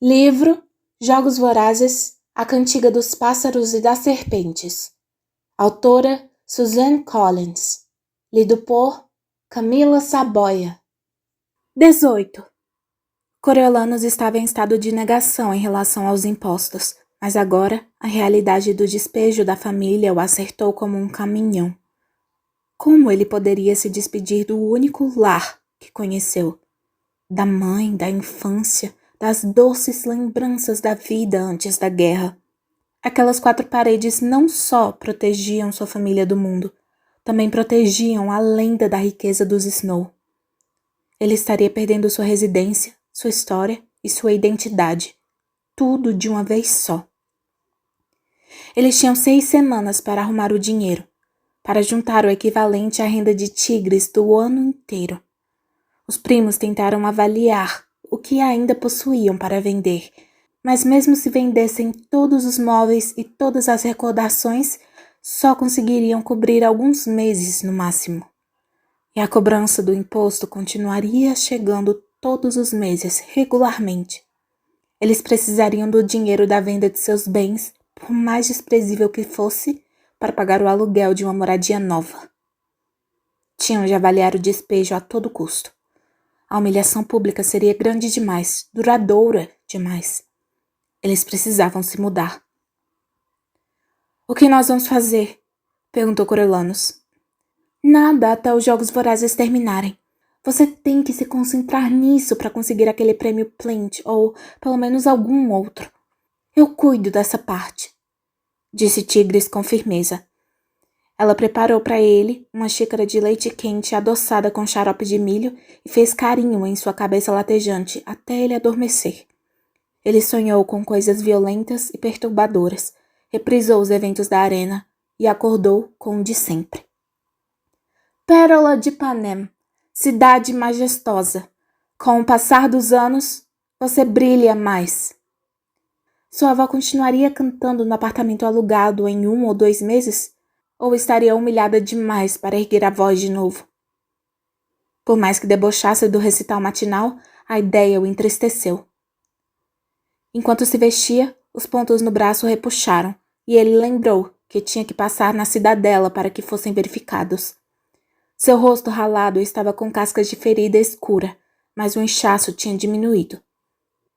Livro Jogos Vorazes, A Cantiga dos Pássaros e das Serpentes. Autora Suzanne Collins. Lido por Camila Saboia. 18. Coriolanus estava em estado de negação em relação aos impostos, mas agora a realidade do despejo da família o acertou como um caminhão. Como ele poderia se despedir do único lar que conheceu? Da mãe, da infância, das doces lembranças da vida antes da guerra. Aquelas 4 paredes não só protegiam sua família do mundo, também protegiam a lenda da riqueza dos Snow. Ele estaria perdendo sua residência, sua história e sua identidade. Tudo de uma vez só. Eles tinham 6 semanas para arrumar o dinheiro, para juntar o equivalente à renda de tigres do ano inteiro. Os primos tentaram avaliar o que ainda possuíam para vender, mas mesmo se vendessem todos os móveis e todas as recordações, só conseguiriam cobrir alguns meses no máximo. E a cobrança do imposto continuaria chegando todos os meses, regularmente. Eles precisariam do dinheiro da venda de seus bens, por mais desprezível que fosse, para pagar o aluguel de uma moradia nova. Tinham de avaliar o despejo a todo custo. A humilhação pública seria grande demais, duradoura demais. Eles precisavam se mudar. O que nós vamos fazer? Perguntou Coriolanus. Nada até os Jogos Vorazes terminarem. Você tem que se concentrar nisso para conseguir aquele prêmio Plint, ou pelo menos algum outro. Eu cuido dessa parte, disse Tigres com firmeza. Ela preparou para ele uma xícara de leite quente adoçada com xarope de milho e fez carinho em sua cabeça latejante até ele adormecer. Ele sonhou com coisas violentas e perturbadoras, reprisou os eventos da arena e acordou com o de sempre. Pérola de Panem, cidade majestosa. Com o passar dos anos, você brilha mais. Sua avó continuaria cantando no apartamento alugado em 1 ou 2 meses? Ou estaria humilhada demais para erguer a voz de novo? Por mais que debochasse do recital matinal, a ideia o entristeceu. Enquanto se vestia, os pontos no braço repuxaram, e ele lembrou que tinha que passar na cidadela para que fossem verificados. Seu rosto ralado estava com cascas de ferida escura, mas o inchaço tinha diminuído.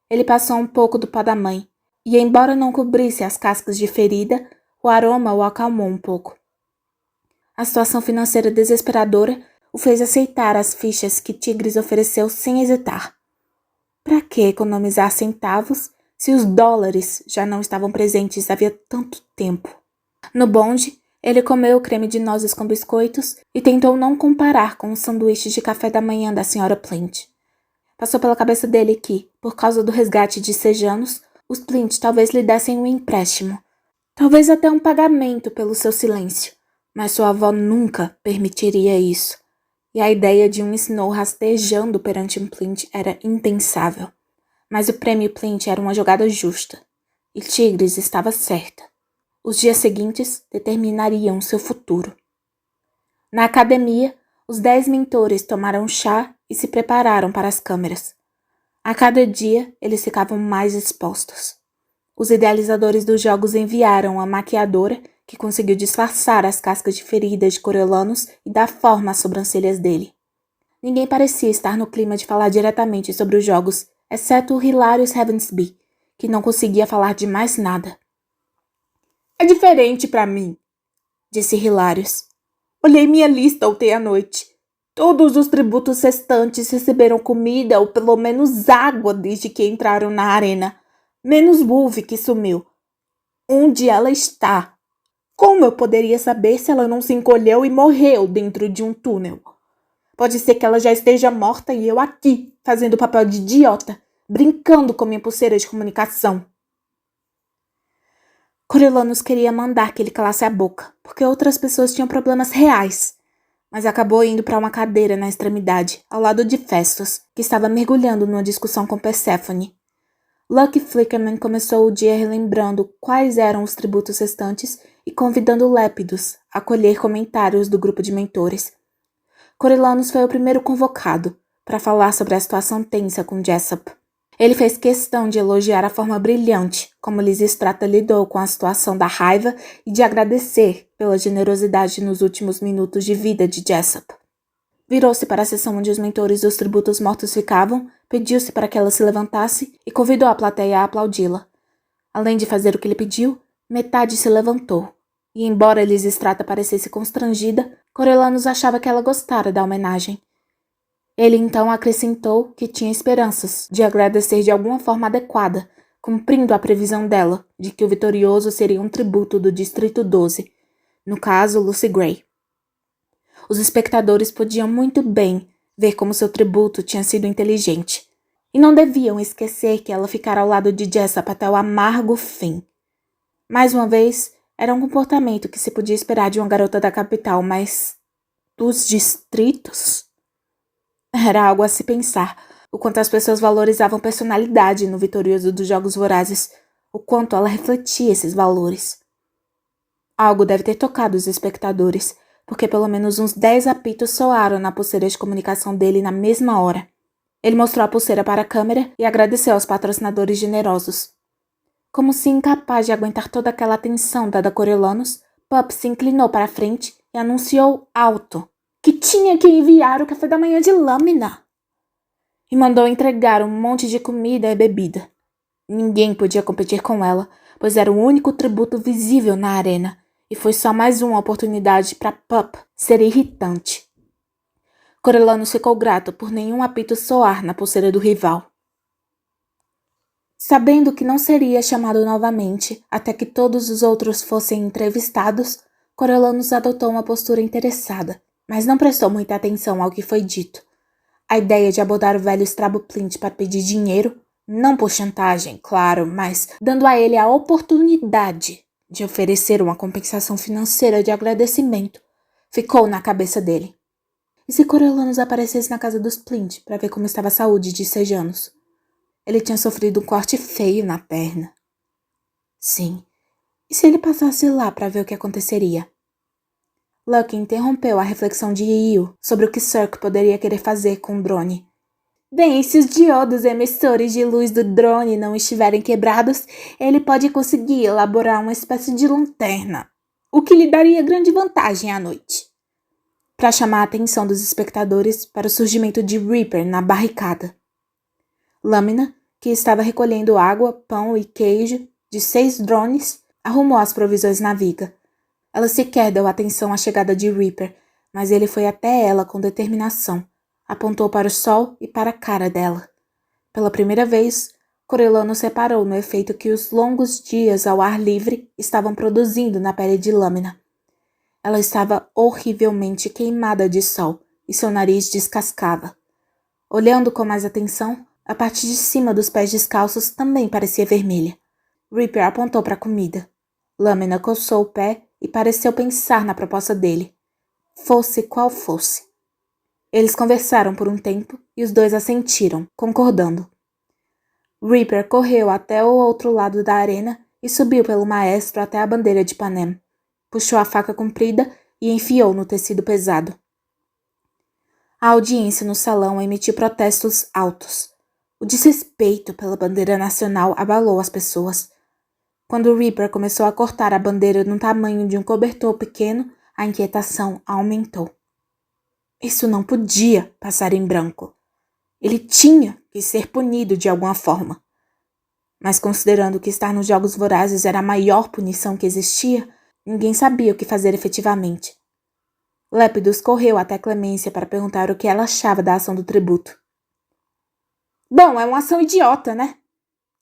Ele passou um pouco do pó da mãe, e embora não cobrisse as cascas de ferida, o aroma o acalmou um pouco. A situação financeira desesperadora o fez aceitar as fichas que Tigres ofereceu sem hesitar. Para que economizar centavos se os dólares já não estavam presentes havia tanto tempo? No bonde, ele comeu o creme de nozes com biscoitos e tentou não comparar com os sanduíches de café da manhã da Sra. Plint. Passou pela cabeça dele que, por causa do resgate de Sejanos, os Plint talvez lhe dessem um empréstimo. Talvez até um pagamento pelo seu silêncio. Mas sua avó nunca permitiria isso, e a ideia de um Snow rastejando perante um Plint era impensável. Mas o prêmio Plint era uma jogada justa, e Tigres estava certa. Os dias seguintes determinariam seu futuro. Na academia, os 10 mentores tomaram chá e se prepararam para as câmeras. A cada dia, eles ficavam mais expostos. Os idealizadores dos jogos enviaram a maquiadora, que conseguiu disfarçar as cascas de feridas de Coriolanus e dar forma às sobrancelhas dele. Ninguém parecia estar no clima de falar diretamente sobre os jogos, exceto o Hilarius Heavensby, que não conseguia falar de mais nada. É diferente para mim, disse Hilarius. Olhei minha lista ontem à noite. Todos os tributos restantes receberam comida ou pelo menos água desde que entraram na arena, menos Wolf que sumiu. Onde ela está? Como eu poderia saber se ela não se encolheu e morreu dentro de um túnel? Pode ser que ela já esteja morta e eu aqui, fazendo o papel de idiota, brincando com minha pulseira de comunicação. Coriolanus queria mandar que ele calasse a boca, porque outras pessoas tinham problemas reais, mas acabou indo para uma cadeira na extremidade, ao lado de Festus, que estava mergulhando numa discussão com Perséfone. Lucky Flickerman começou o dia relembrando quais eram os tributos restantes e convidando Lépidos a colher comentários do grupo de mentores. Coriolanus foi o primeiro convocado para falar sobre a situação tensa com Jessup. Ele fez questão de elogiar a forma brilhante como Lysistrata lidou com a situação da raiva e de agradecer pela generosidade nos últimos minutos de vida de Jessop. Virou-se para a seção onde os mentores dos tributos mortos ficavam, pediu-se para que ela se levantasse e convidou a plateia a aplaudi-la. Além de fazer o que ele pediu, metade se levantou, e embora Lysistrata parecesse constrangida, Coriolanus achava que ela gostara da homenagem. Ele então acrescentou que tinha esperanças de agradecer de alguma forma adequada, cumprindo a previsão dela de que o vitorioso seria um tributo do Distrito 12, no caso Lucy Gray. Os espectadores podiam muito bem ver como seu tributo tinha sido inteligente, e não deviam esquecer que ela ficara ao lado de Jessop até o amargo fim. Mais uma vez, era um comportamento que se podia esperar de uma garota da capital, mas dos distritos? Era algo a se pensar, o quanto as pessoas valorizavam personalidade no vitorioso dos Jogos Vorazes, o quanto ela refletia esses valores. Algo deve ter tocado os espectadores, porque pelo menos uns 10 apitos soaram na pulseira de comunicação dele na mesma hora. Ele mostrou a pulseira para a câmera e agradeceu aos patrocinadores generosos. Como se incapaz de aguentar toda aquela atenção dada a Coriolanus, Pup se inclinou para a frente e anunciou alto que tinha que enviar o café da manhã de lâmina. E mandou entregar um monte de comida e bebida. Ninguém podia competir com ela, pois era o único tributo visível na arena, e foi só mais uma oportunidade para Pup ser irritante. Coriolanus ficou grato por nenhum apito soar na pulseira do rival. Sabendo que não seria chamado novamente até que todos os outros fossem entrevistados, Coriolanus adotou uma postura interessada, mas não prestou muita atenção ao que foi dito. A ideia de abordar o velho Strabo Plint para pedir dinheiro, não por chantagem, claro, mas dando a ele a oportunidade de oferecer uma compensação financeira de agradecimento, ficou na cabeça dele. E se Coriolanus aparecesse na casa dos Plint para ver como estava a saúde de Sejanus? Ele tinha sofrido um corte feio na perna. Sim, e se ele passasse lá para ver o que aconteceria? Lucky interrompeu a reflexão de Io sobre o que Cirque poderia querer fazer com o drone. Bem, se os diodos emissores de luz do drone não estiverem quebrados, ele pode conseguir elaborar uma espécie de lanterna, o que lhe daria grande vantagem à noite. Para chamar a atenção dos espectadores para o surgimento de Reaper na barricada. Lâmina, que estava recolhendo água, pão e queijo de 6 drones, arrumou as provisões na viga. Ela sequer deu atenção à chegada de Reaper, mas ele foi até ela com determinação. Apontou para o sol e para a cara dela. Pela primeira vez, Coriolanus reparou no efeito que os longos dias ao ar livre estavam produzindo na pele de Lâmina. Ela estava horrivelmente queimada de sol e seu nariz descascava. Olhando com mais atenção, a parte de cima dos pés descalços também parecia vermelha. Reaper apontou para a comida. Lâmina coçou o pé e pareceu pensar na proposta dele, fosse qual fosse. Eles conversaram por um tempo e os dois assentiram, concordando. Reaper correu até o outro lado da arena e subiu pelo maestro até a bandeira de Panem. Puxou a faca comprida e enfiou no tecido pesado. A audiência no salão emitiu protestos altos. O desrespeito pela bandeira nacional abalou as pessoas. Quando Reaper começou a cortar a bandeira no tamanho de um cobertor pequeno, a inquietação aumentou. Isso não podia passar em branco. Ele tinha que ser punido de alguma forma. Mas considerando que estar nos Jogos Vorazes era a maior punição que existia, ninguém sabia o que fazer efetivamente. Lepidus correu até Clemência para perguntar o que ela achava da ação do tributo. Bom, é uma ação idiota, né?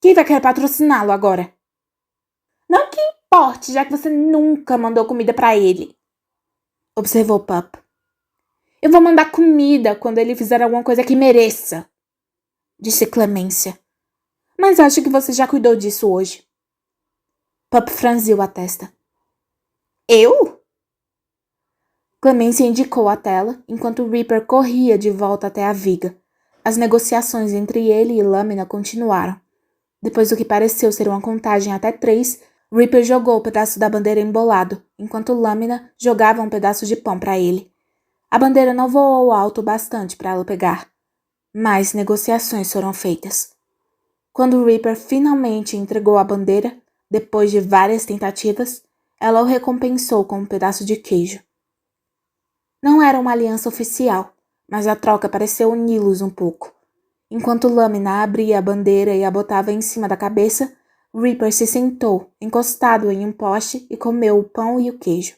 Quem vai querer patrociná-lo agora? Não que importe, já que você nunca mandou comida para ele, observou Pup. Eu vou mandar comida quando ele fizer alguma coisa que mereça, disse Clemência. Mas acho que você já cuidou disso hoje. Pup franziu a testa. Eu? Clemência indicou a tela, enquanto Reaper corria de volta até a viga. As negociações entre ele e Lâmina continuaram. Depois do que pareceu ser uma contagem até 3, Reaper jogou o pedaço da bandeira embolado, enquanto Lâmina jogava um pedaço de pão para ele. A bandeira não voou alto o bastante para ela pegar. Mais negociações foram feitas. Quando Reaper finalmente entregou a bandeira, depois de várias tentativas, ela o recompensou com um pedaço de queijo. Não era uma aliança oficial, mas a troca pareceu uni-los um pouco. Enquanto Lâmina abria a bandeira e a botava em cima da cabeça, Reaper se sentou, encostado em um poste, e comeu o pão e o queijo.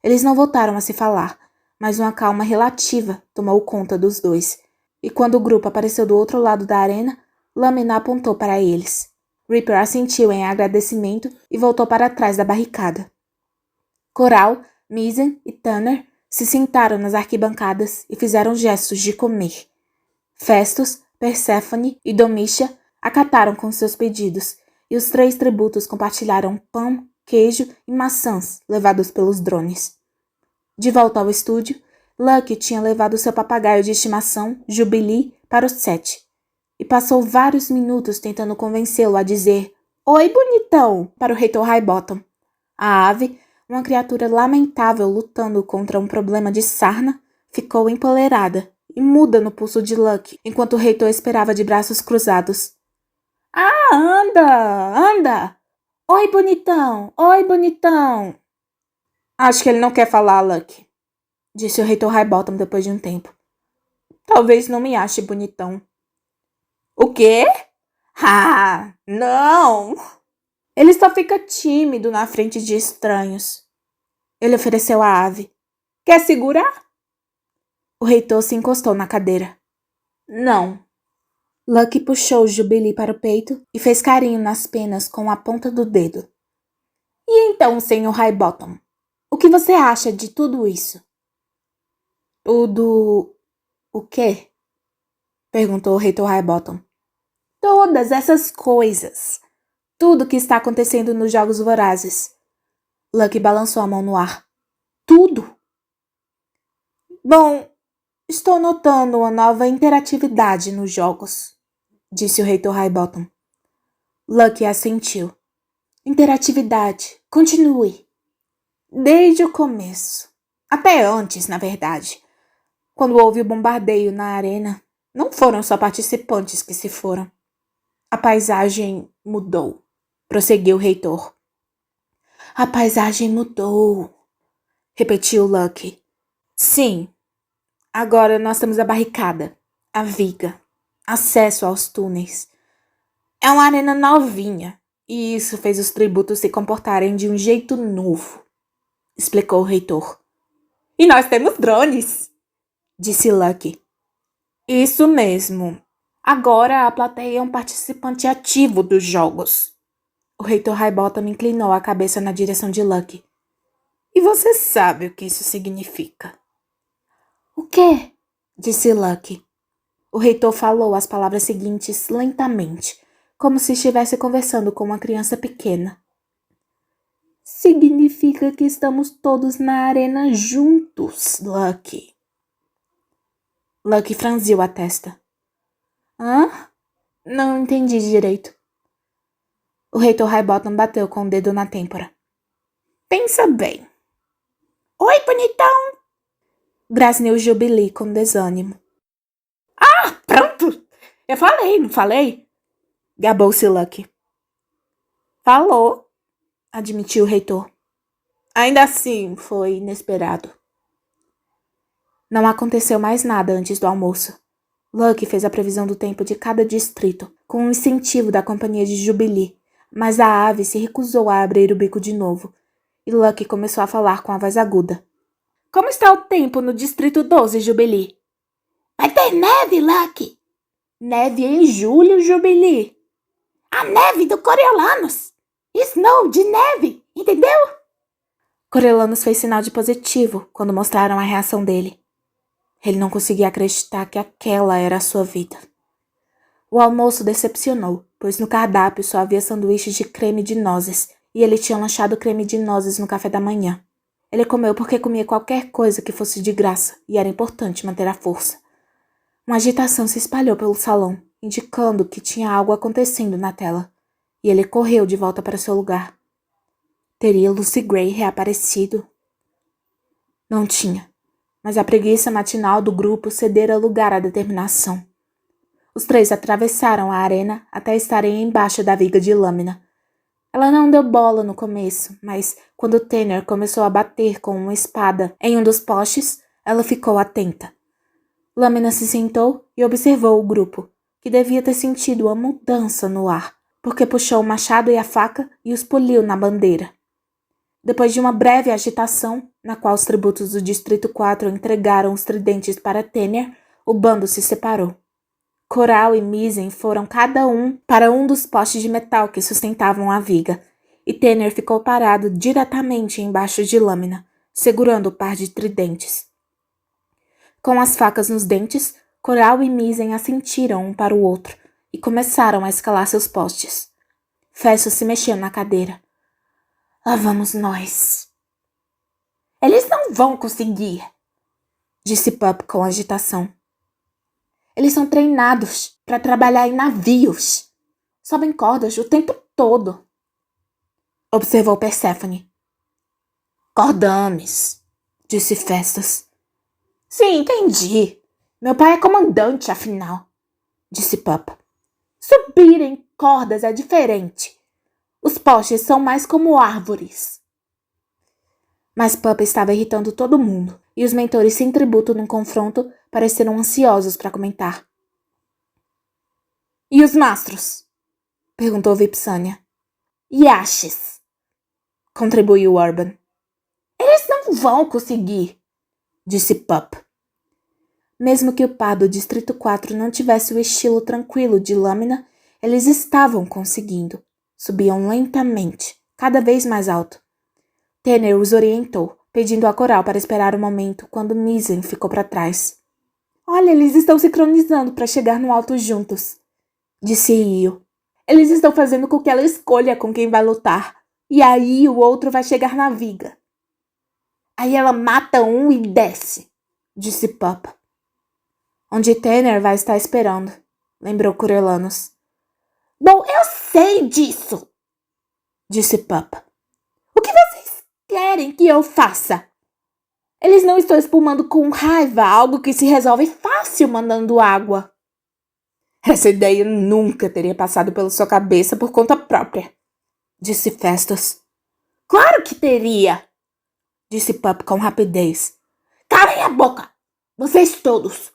Eles não voltaram a se falar, mas uma calma relativa tomou conta dos dois, e quando o grupo apareceu do outro lado da arena, Lâmina apontou para eles. Reaper assentiu em agradecimento e voltou para trás da barricada. Coral, Misen e Tanner se sentaram nas arquibancadas e fizeram gestos de comer. Festus, Perséfone e Domitia acataram com seus pedidos, e os 3 tributos compartilharam pão, queijo e maçãs levados pelos drones. De volta ao estúdio, Lucky tinha levado seu papagaio de estimação, Jubilee, para o set, e passou vários minutos tentando convencê-lo a dizer "Oi, bonitão!" para o reitor Highbottom. A ave, uma criatura lamentável lutando contra um problema de sarna, ficou empoleirada e muda no pulso de Lucky, enquanto o reitor esperava de braços cruzados. "Ah, anda, anda! Oi, bonitão! Oi, bonitão!" "Acho que ele não quer falar, Lucky", disse o reitor Highbottom depois de um tempo. "Talvez não me ache bonitão." "O quê? Ah, não!" "Ele só fica tímido na frente de estranhos." Ele ofereceu à ave. "Quer segurar?" O reitor se encostou na cadeira. "Não." Lucky puxou Jubilee para o peito e fez carinho nas penas com a ponta do dedo. "E então, senhor Highbottom, o que você acha de tudo isso?" "Tudo... o quê?" perguntou o reitor Highbottom. "Todas essas coisas. Tudo que está acontecendo nos Jogos Vorazes." Lucky balançou a mão no ar. "Tudo?" "Bom, estou notando uma nova interatividade nos jogos", disse o reitor Highbottom. Lucky assentiu. "Interatividade. Continue." "Desde o começo. Até antes, na verdade. Quando houve o bombardeio na arena, não foram só participantes que se foram. A paisagem mudou", prosseguiu o reitor. "A paisagem mudou", repetiu Lucky. "Sim. Agora nós temos a barricada, a viga, acesso aos túneis. É uma arena novinha, e isso fez os tributos se comportarem de um jeito novo", explicou o reitor. "E nós temos drones", disse Lucky. "Isso mesmo. Agora a plateia é um participante ativo dos jogos." O reitor Highbottom inclinou a cabeça na direção de Lucky. "E você sabe o que isso significa?" "O quê?" disse Lucky. O reitor falou as palavras seguintes lentamente, como se estivesse conversando com uma criança pequena. "Significa que estamos todos na arena juntos, Lucky." Lucky franziu a testa. "Hã? Não entendi direito." O reitor Highbottom bateu com o dedo na têmpora. "Pensa bem." "Oi, bonitão!" grasneu Jubilee com desânimo. "Ah, pronto! Eu falei, não falei?" gabou-se Lucky. "Falou", admitiu o reitor. "Ainda assim, foi inesperado." Não aconteceu mais nada antes do almoço. Lucky fez a previsão do tempo de cada distrito, com um incentivo da companhia de Jubilee, mas a ave se recusou a abrir o bico de novo, e Lucky começou a falar com a voz aguda. "Como está o tempo no distrito 12, Jubilee?" "Vai ter neve, Lucky." "Neve em julho, Jubilee." "A neve do Coriolanus. Snow de neve, entendeu?" Coriolanus fez sinal de positivo quando mostraram a reação dele. Ele não conseguia acreditar que aquela era a sua vida. O almoço decepcionou, pois no cardápio só havia sanduíches de creme de nozes, e ele tinha lanchado creme de nozes no café da manhã. Ele comeu porque comia qualquer coisa que fosse de graça, e era importante manter a força. Uma agitação se espalhou pelo salão, indicando que tinha algo acontecendo na tela, e ele correu de volta para seu lugar. Teria Lucy Gray reaparecido? Não tinha, mas a preguiça matinal do grupo cedera lugar à determinação. O Os três atravessaram a arena até estarem embaixo da viga de lâmina. Ela não deu bola no começo, mas quando Tanner começou a bater com uma espada em um dos postes, ela ficou atenta. Lâmina se sentou e observou o grupo, que devia ter sentido uma mudança no ar, porque puxou o machado e a faca e os poliu na bandeira. Depois de uma breve agitação, na qual os tributos do Distrito 4 entregaram os tridentes para Tanner, o bando se separou. Coral e Misen foram cada um para um dos postes de metal que sustentavam a viga, e Tanner ficou parado diretamente embaixo de Lâmina, segurando o par de tridentes. Com as facas nos dentes, Coral e Misen assentiram um para o outro e começaram a escalar seus postes. Festus se mexeu na cadeira. Lá vamos nós. Eles não vão conseguir, disse Pup com agitação. Eles são treinados para trabalhar em navios. Sobem cordas o tempo todo, observou Perséfone. Cordames, disse Festus. Sim, entendi. Meu pai é comandante, afinal, disse Pup. Subir em cordas é diferente. Os postes são mais como árvores. Mas Pup estava irritando todo mundo, e os mentores sem tributo num confronto pareceram ansiosos para comentar. E os mastros? Perguntou Vipsânia. Yashes, contribuiu Urban. Eles não vão conseguir, disse Pup. Mesmo que o par do Distrito 4 não tivesse o estilo tranquilo de Lâmina, eles estavam conseguindo. Subiam lentamente, cada vez mais alto. Tanner os orientou, pedindo a Coral para esperar o momento quando Misen ficou para trás. Olha, eles estão sincronizando para chegar no alto juntos, disse Io. Eles estão fazendo com que ela escolha com quem vai lutar, e aí o outro vai chegar na viga. Aí ela mata um e desce, disse Pup. Onde Tanner vai estar esperando, lembrou Coriolanus. Bom, eu sei disso, disse Pup. O que vocês querem que eu faça? Eles não estão espumando com raiva, algo que se resolve fácil mandando água. Essa ideia nunca teria passado pela sua cabeça por conta própria, disse Festus. Claro que teria, disse Pup com rapidez. Calem a boca, vocês todos.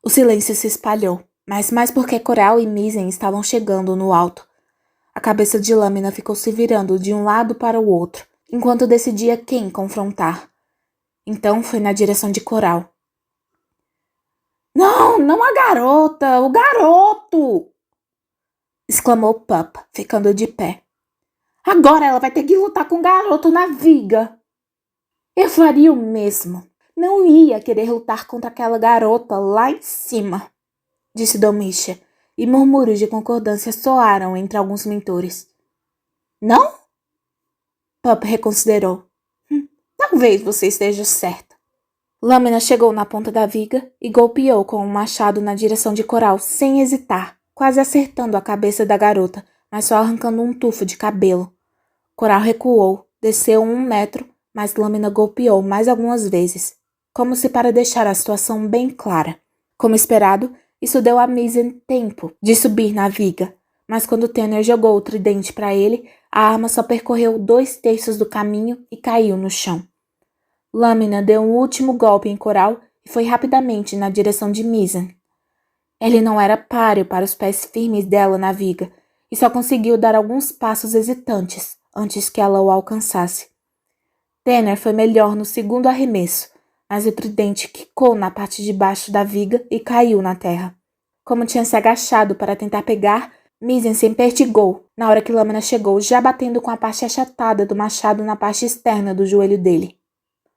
O silêncio se espalhou, mas mais porque Coral e Misen estavam chegando no alto. A cabeça de Lâmina ficou se virando de um lado para o outro, enquanto decidia quem confrontar. Então foi na direção de Coral. Não, não a garota, o garoto! Exclamou Pup, ficando de pé. Agora ela vai ter que lutar com o garoto na viga. Eu faria o mesmo. Não ia querer lutar contra aquela garota lá em cima, disse Domitia, e murmúrios de concordância soaram entre alguns mentores. Não? Pup reconsiderou. Talvez você esteja certa. Lâmina chegou na ponta da viga e golpeou com um machado na direção de Coral sem hesitar, quase acertando a cabeça da garota, mas só arrancando um tufo de cabelo. Coral recuou, desceu 1 metro, mas Lâmina golpeou mais algumas vezes, como se para deixar a situação bem clara. Como esperado, isso deu a Misen tempo de subir na viga, mas quando Tanner jogou o tridente para ele, a arma só percorreu 2/3 do caminho e caiu no chão. Lâmina deu um último golpe em Coral e foi rapidamente na direção de Misen. Ele não era páreo para os pés firmes dela na viga e só conseguiu dar alguns passos hesitantes antes que ela o alcançasse. Tanner foi melhor no segundo arremesso, mas o tridente quicou na parte de baixo da viga e caiu na terra. Como tinha se agachado para tentar pegar, Misen se empertigou na hora que Lâmina chegou, já batendo com a parte achatada do machado na parte externa do joelho dele.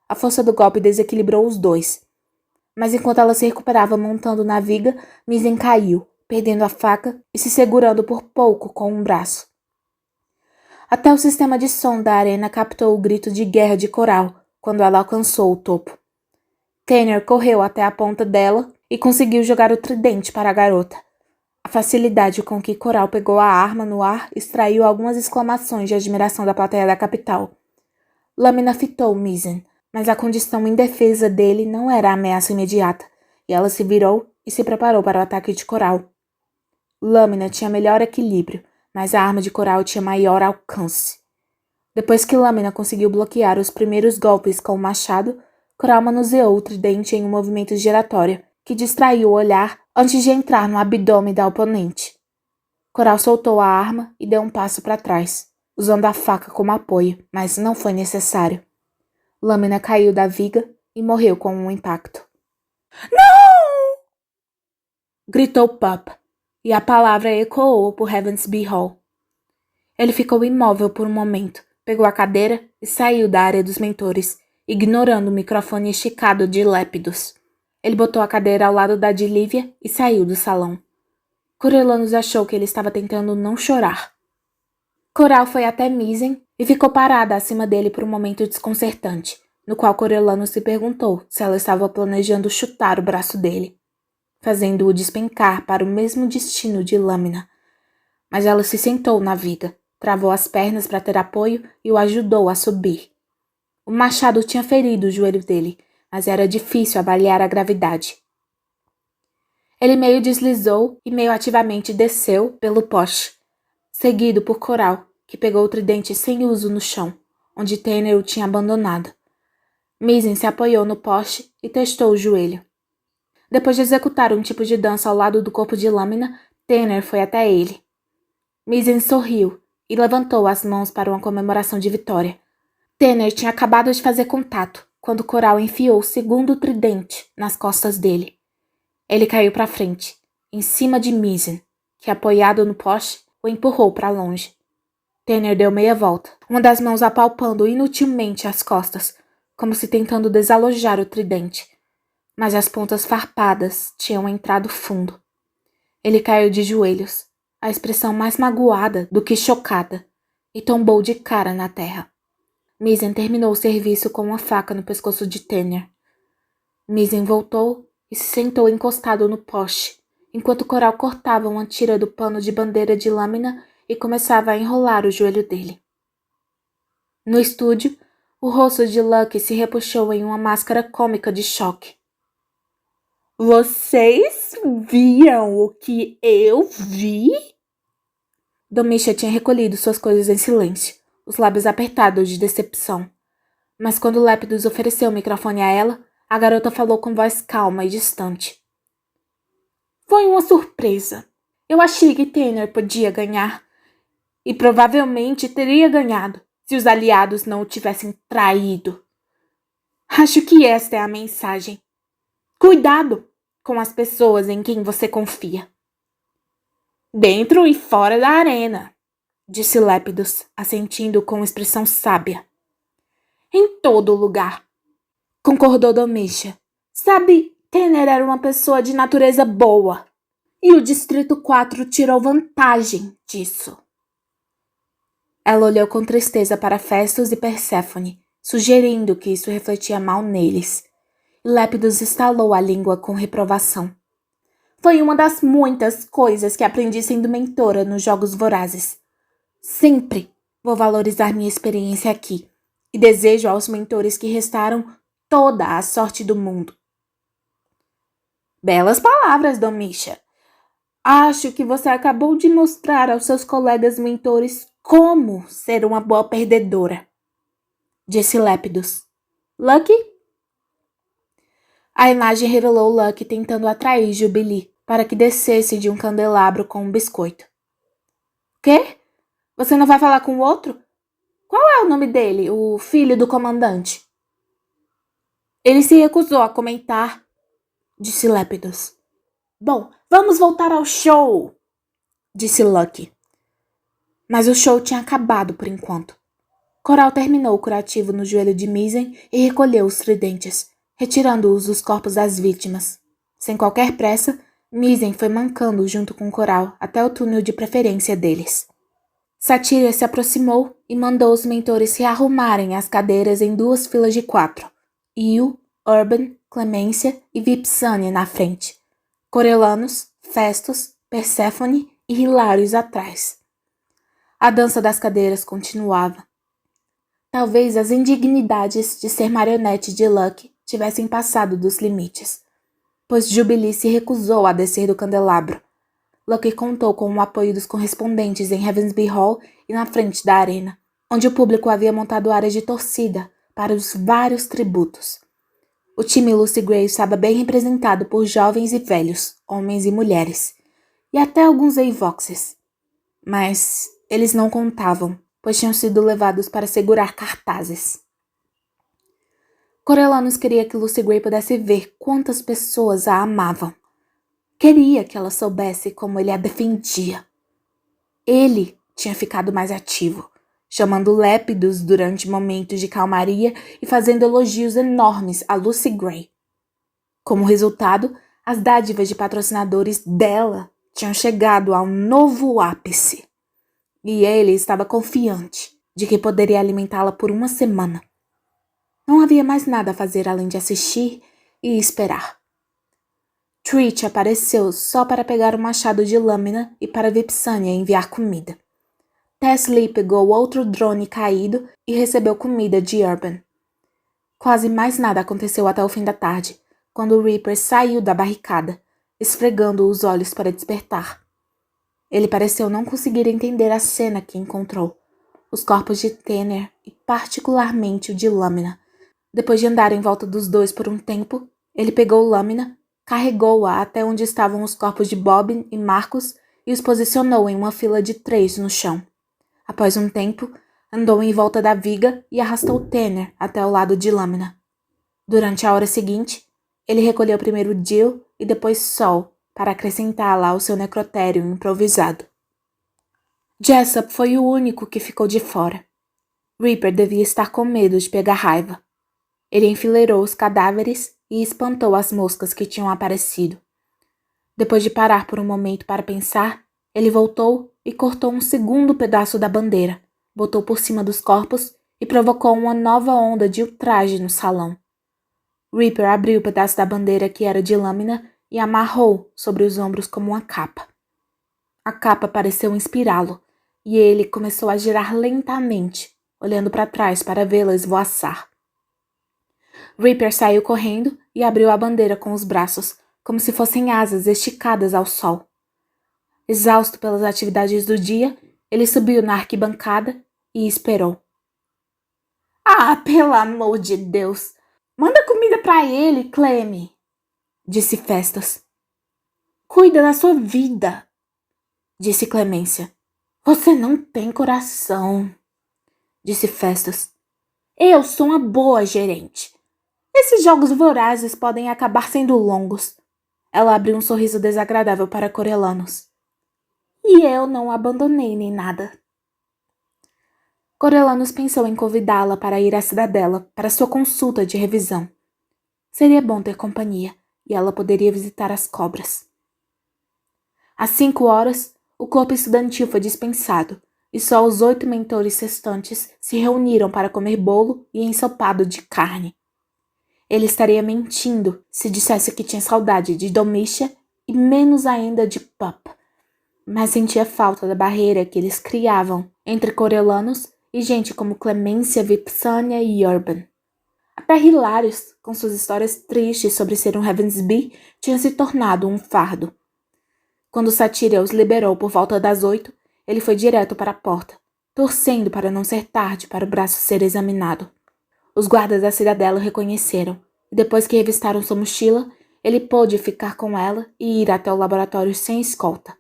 A força do golpe desequilibrou os dois. Mas enquanto ela se recuperava montando na viga, Misen caiu, perdendo a faca e se segurando por pouco com um braço. Até o sistema de som da arena captou o grito de guerra de Coral quando ela alcançou o topo. Tanner correu até a ponta dela e conseguiu jogar o tridente para a garota. A facilidade com que Coral pegou a arma no ar extraiu algumas exclamações de admiração da plateia da capital. Lâmina fitou Misen, mas a condição indefesa dele não era a ameaça imediata, e ela se virou e se preparou para o ataque de Coral. Lâmina tinha melhor equilíbrio, mas a arma de Coral tinha maior alcance. Depois que Lâmina conseguiu bloquear os primeiros golpes com o machado, Coral manuseou o tridente em um movimento giratório, que distraiu o olhar antes de entrar no abdômen da oponente. Coral soltou a arma e deu um passo para trás, usando a faca como apoio, mas não foi necessário. Lâmina caiu da viga e morreu com um impacto. Não! Gritou Pup, e a palavra ecoou por Heavensby Hall. Ele ficou imóvel por um momento, pegou a cadeira e saiu da área dos mentores, ignorando o microfone esticado de Lépidos. Ele botou a cadeira ao lado da de Lívia e saiu do salão. Coriolanus achou que ele estava tentando não chorar. Coral foi até Misen e ficou parada acima dele por um momento desconcertante, no qual Coriolanus se perguntou se ela estava planejando chutar o braço dele, fazendo-o despencar para o mesmo destino de Lâmina. Mas ela se sentou na viga, travou as pernas para ter apoio e o ajudou a subir. O machado tinha ferido o joelho dele, mas era difícil avaliar a gravidade. Ele meio deslizou e meio ativamente desceu pelo poste, seguido por Coral, que pegou o tridente sem uso no chão, onde Tanner o tinha abandonado. Misen se apoiou no poste e testou o joelho. Depois de executar um tipo de dança ao lado do corpo de Lâmina, Tanner foi até ele. Misen sorriu e levantou as mãos para uma comemoração de vitória. Tanner tinha acabado de fazer contato, quando Coral enfiou o segundo tridente nas costas dele. Ele caiu para frente, em cima de Misen, que, apoiado no poste, o empurrou para longe. Tanner deu meia volta, uma das mãos apalpando inutilmente as costas, como se tentando desalojar o tridente. Mas as pontas farpadas tinham entrado fundo. Ele caiu de joelhos, a expressão mais magoada do que chocada, e tombou de cara na terra. Misen terminou o serviço com uma faca no pescoço de Tanner. Misen voltou e se sentou encostado no poste, enquanto Coral cortava uma tira do pano de bandeira de Lâmina e começava a enrolar o joelho dele. No estúdio, o rosto de Lucky se repuxou em uma máscara cômica de choque. Vocês viram o que eu vi? Domitia tinha recolhido suas coisas em silêncio, os lábios apertados de decepção. Mas quando Lépidos ofereceu o microfone a ela, a garota falou com voz calma e distante. Foi uma surpresa. Eu achei que Tanner podia ganhar. E provavelmente teria ganhado, se os aliados não o tivessem traído. Acho que esta é a mensagem. Cuidado com as pessoas em quem você confia. Dentro e fora da arena, disse Lépidos, assentindo com expressão sábia. Em todo lugar, concordou Domitia. Sabe, Tanner era uma pessoa de natureza boa. E o Distrito 4 tirou vantagem disso. Ela olhou com tristeza para Festus e Perséfone, sugerindo que isso refletia mal neles. Lépidos estalou a língua com reprovação. Foi uma das muitas coisas que aprendi sendo mentora nos Jogos Vorazes. Sempre vou valorizar minha experiência aqui e desejo aos mentores que restaram toda a sorte do mundo. Belas palavras, Domitia. Acho que você acabou de mostrar aos seus colegas mentores como ser uma boa perdedora, disse Lépidos. Lucky? A imagem revelou Lucky tentando atrair Jubilee para que descesse de um candelabro com um biscoito. Quê? Você não vai falar com o outro? Qual é o nome dele, o filho do comandante? Ele se recusou a comentar, disse Lépidos. Bom, vamos voltar ao show, disse Lucky. Mas o show tinha acabado por enquanto. Coral terminou o curativo no joelho de Misen e recolheu os tridentes, retirando-os dos corpos das vítimas. Sem qualquer pressa, Misen foi mancando junto com Coral até o túnel de preferência deles. Satíria se aproximou e mandou os mentores se arrumarem as cadeiras em 2 filas de 4. Io, Urban, Clemência e Vipsania na frente. Coriolanus, Festus, Perséfone e Hilários atrás. A dança das cadeiras continuava. Talvez as indignidades de ser marionete de Lucky tivessem passado dos limites. pois Jubilee se recusou a descer do candelabro. Lucky contou com o apoio dos correspondentes em Heavensby Hall e na frente da arena, onde o público havia montado áreas de torcida para os vários tributos. O time Lucy Gray estava bem representado por jovens e velhos, homens e mulheres, e até alguns Avoxes. Mas eles não contavam, pois tinham sido levados para segurar cartazes. Coriolanus queria que Lucy Gray pudesse ver quantas pessoas a amavam. Queria que ela soubesse como ele a defendia. Ele tinha ficado mais ativo, chamando lépidos durante momentos de calmaria e fazendo elogios enormes a Lucy Gray. Como resultado, as dádivas de patrocinadores dela tinham chegado a um novo ápice. E ele estava confiante de que poderia alimentá-la por uma semana. Não havia mais nada a fazer além de assistir e esperar. Treat apareceu só para pegar o machado de lâmina e para Vipsania enviar comida. Tesley pegou outro drone caído e recebeu comida de Urban. Quase mais nada aconteceu até o fim da tarde, quando o Reaper saiu da barricada, esfregando os olhos para despertar. Ele pareceu não conseguir entender a cena que encontrou. Os corpos de Tanner e particularmente o de Lâmina. Depois de andar em volta dos dois por um tempo, ele pegou Lâmina, carregou-a até onde estavam os corpos de Bobbin e Marcus e os posicionou em uma fila de 3 no chão. Após um tempo, andou em volta da viga e arrastou Tanner até o lado de Lâmina. Durante a hora seguinte, ele recolheu primeiro Jill e depois Sol para acrescentá-la ao seu necrotério improvisado. Jessup foi o único que ficou de fora. Reaper devia estar com medo de pegar raiva. Ele enfileirou os cadáveres e espantou as moscas que tinham aparecido. Depois de parar por um momento para pensar, ele voltou e cortou um segundo pedaço da bandeira, botou por cima dos corpos e provocou uma nova onda de ultraje no salão. Reaper abriu o pedaço da bandeira que era de lâmina e amarrou sobre os ombros como uma capa. A capa pareceu inspirá-lo, e ele começou a girar lentamente, olhando para trás para vê-la esvoaçar. Reaper saiu correndo e abriu a bandeira com os braços, como se fossem asas esticadas ao sol. Exausto pelas atividades do dia, ele subiu na arquibancada e esperou. Ah, pelo amor de Deus! Manda comida para ele, Cleme! Disse Festus. Cuida da sua vida! Disse Clemência. Você não tem coração! Disse Festus. Eu sou uma boa gerente. Esses jogos vorazes podem acabar sendo longos. Ela abriu um sorriso desagradável para Coriolanus. E eu não abandonei nem nada. Coriolanus pensou em convidá-la para ir à cidadela para sua consulta de revisão. Seria bom ter companhia, e ela poderia visitar as cobras. Às 5 horas, o corpo estudantil foi dispensado, e só os 8 mentores restantes se reuniram para comer bolo e ensopado de carne. Ele estaria mentindo se dissesse que tinha saudade de Domitia e menos ainda de Pup, mas sentia falta da barreira que eles criavam entre Coriolanus e gente como Clemência, Vipsania e Urban. Até Hilarius, com suas histórias tristes sobre ser um Heavensby, tinha se tornado um fardo. Quando Satyria os liberou por volta das 8, ele foi direto para a porta, torcendo para não ser tarde para o braço ser examinado. Os guardas da cidadela o reconheceram, e depois que revistaram sua mochila, ele pôde ficar com ela e ir até o laboratório sem escolta.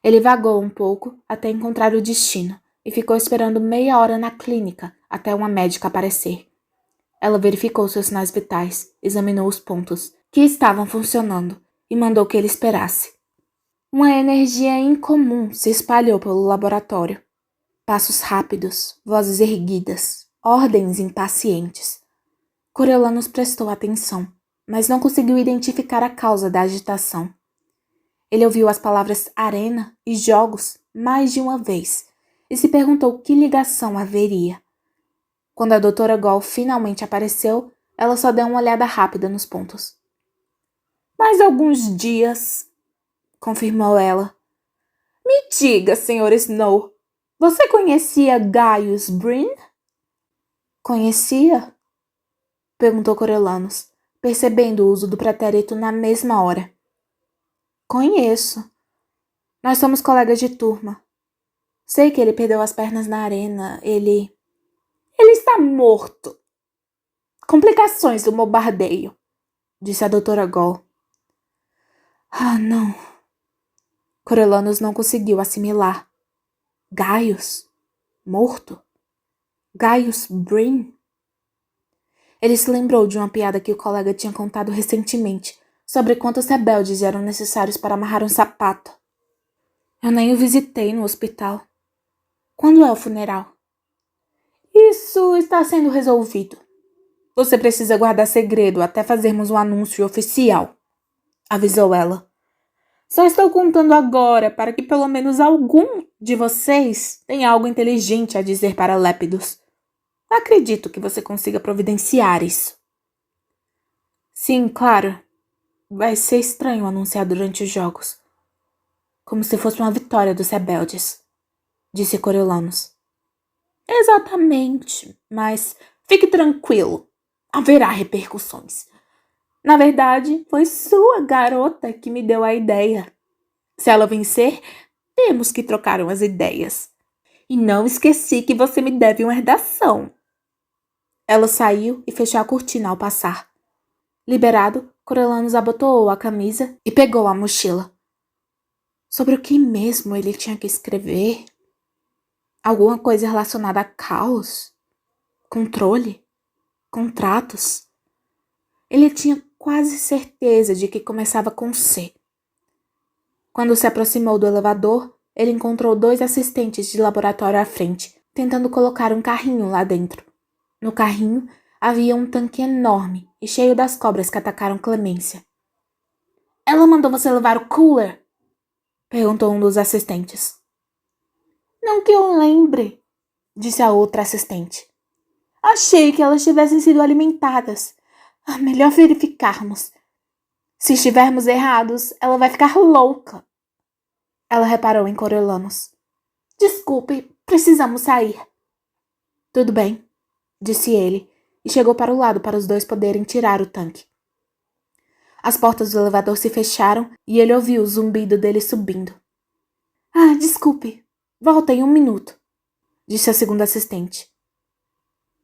Ele vagou um pouco até encontrar o destino, e ficou esperando meia hora na clínica até uma médica aparecer. Ela verificou seus sinais vitais, examinou os pontos, que estavam funcionando, e mandou que ele esperasse. Uma energia incomum se espalhou pelo laboratório. Passos rápidos, vozes erguidas, ordens impacientes. Coriolanus prestou atenção, mas não conseguiu identificar a causa da agitação. Ele ouviu as palavras arena e jogos mais de uma vez e se perguntou que ligação haveria. Quando a doutora Gall finalmente apareceu, ela só deu uma olhada rápida nos pontos. Mais alguns dias, confirmou ela. Me diga, Sr. Snow, você conhecia Gaius Bryn? Conhecia? Perguntou Coriolanus, percebendo o uso do pretérito na mesma hora. Conheço. Nós somos colegas de turma. Sei que ele perdeu as pernas na arena. Ele está morto. Complicações do bombardeio, disse a doutora Gall. Ah, não. Coriolanus não conseguiu assimilar. Gaius? Morto? Gaius Breen? Ele se lembrou de uma piada que o colega tinha contado recentemente sobre quantos rebeldes eram necessários para amarrar um sapato. Eu nem o visitei no hospital. Quando é o funeral? Isso está sendo resolvido. Você precisa guardar segredo até fazermos um anúncio oficial, avisou ela. Só estou contando agora para que pelo menos algum de vocês tenha algo inteligente a dizer para Lépidos. Acredito que você consiga providenciar isso. Sim, claro. Vai ser estranho anunciar durante os jogos. Como se fosse uma vitória dos rebeldes, disse Coriolanus. Exatamente, mas fique tranquilo. Haverá repercussões. Na verdade, foi sua garota que me deu a ideia. Se ela vencer, temos que trocar umas ideias. E não esqueci que você me deve uma redação. Ela saiu e fechou a cortina ao passar. Liberado, Coriolanus abotoou a camisa e pegou a mochila. Sobre o que mesmo ele tinha que escrever? Alguma coisa relacionada a caos? Controle? Contratos? Ele tinha quase certeza de que começava com C. Quando se aproximou do elevador, ele encontrou 2 assistentes de laboratório à frente, tentando colocar um carrinho lá dentro. No carrinho havia um tanque enorme e cheio das cobras que atacaram Clemência. Ela mandou você levar o cooler? Perguntou um dos assistentes. Não que eu lembre, disse a outra assistente. Achei que elas tivessem sido alimentadas. Melhor verificarmos. Se estivermos errados, ela vai ficar louca. Ela reparou em Coriolanus. Desculpe, precisamos sair. Tudo bem, disse ele, e chegou para o lado para os dois poderem tirar o tanque. As portas do elevador se fecharam e ele ouviu o zumbido dele subindo. Desculpe. Volta em 1 minuto, disse a segunda assistente.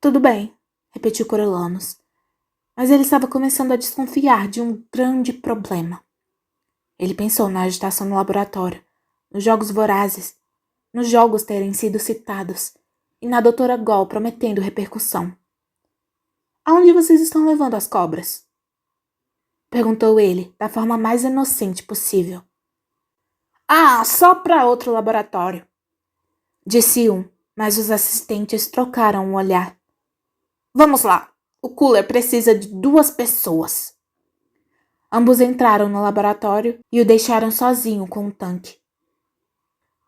Tudo bem, repetiu Coriolanus. Mas ele estava começando a desconfiar de um grande problema. Ele pensou na agitação no laboratório, nos jogos vorazes, nos jogos terem sido citados, e na doutora Gall prometendo repercussão. Aonde vocês estão levando as cobras? Perguntou ele, da forma mais inocente possível. Só para outro laboratório, disse um, mas os assistentes trocaram um olhar. Vamos lá, o cooler precisa de 2 pessoas. Ambos entraram no laboratório e o deixaram sozinho com o tanque.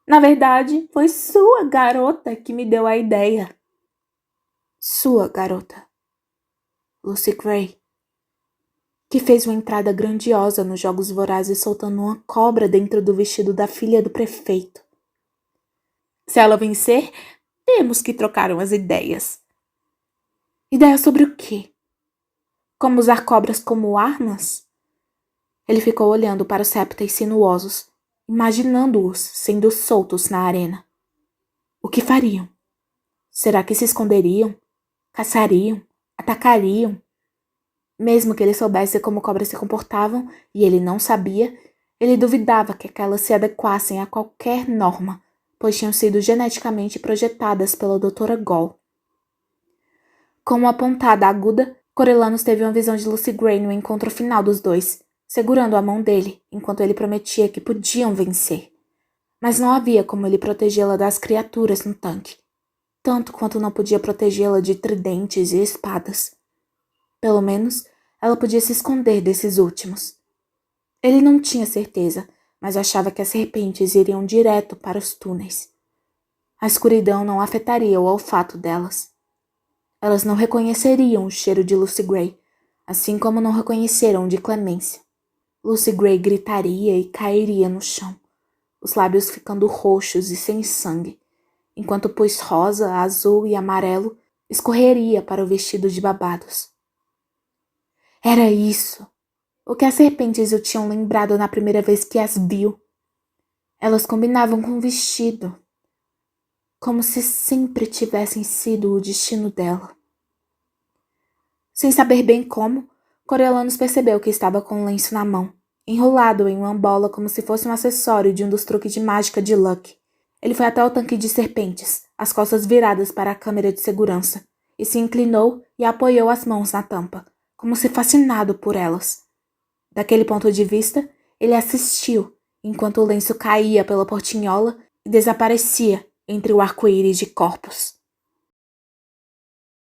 Na verdade, foi sua garota que me deu a ideia. Sua garota. Lucy Gray. Que fez uma entrada grandiosa nos Jogos Vorazes soltando uma cobra dentro do vestido da filha do prefeito. Se ela vencer, temos que trocar umas ideias. Ideias sobre o quê? Como usar cobras como armas? Ele ficou olhando para os répteis sinuosos, imaginando-os sendo soltos na arena. O que fariam? Será que se esconderiam? Caçariam? Atacariam? Mesmo que ele soubesse como cobras se comportavam, e ele não sabia, ele duvidava que aquelas se adequassem a qualquer norma, pois tinham sido geneticamente projetadas pela doutora Gall. Com uma pontada aguda, Coriolanus teve uma visão de Lucy Gray no encontro final dos dois, segurando a mão dele, enquanto ele prometia que podiam vencer. Mas não havia como ele protegê-la das criaturas no tanque, tanto quanto não podia protegê-la de tridentes e espadas. Pelo menos, ela podia se esconder desses últimos. Ele não tinha certeza, mas achava que as serpentes iriam direto para os túneis. A escuridão não afetaria o olfato delas. Elas não reconheceriam o cheiro de Lucy Gray, assim como não reconheceram o de Clemência. Lucy Gray gritaria e cairia no chão, os lábios ficando roxos e sem sangue, enquanto o pus rosa, azul e amarelo escorreria para o vestido de babados. Era isso, o que as serpentes o tinham lembrado na primeira vez que as viu. Elas combinavam com o vestido, como se sempre tivessem sido o destino dela. Sem saber bem como, Coriolanus percebeu que estava com o lenço na mão, enrolado em uma bola como se fosse um acessório de um dos truques de mágica de Luck. Ele foi até o tanque de serpentes, as costas viradas para a câmera de segurança, e se inclinou e apoiou as mãos na tampa, como se fascinado por elas. Daquele ponto de vista, ele assistiu, enquanto o lenço caía pela portinhola e desaparecia entre o arco-íris de corpos.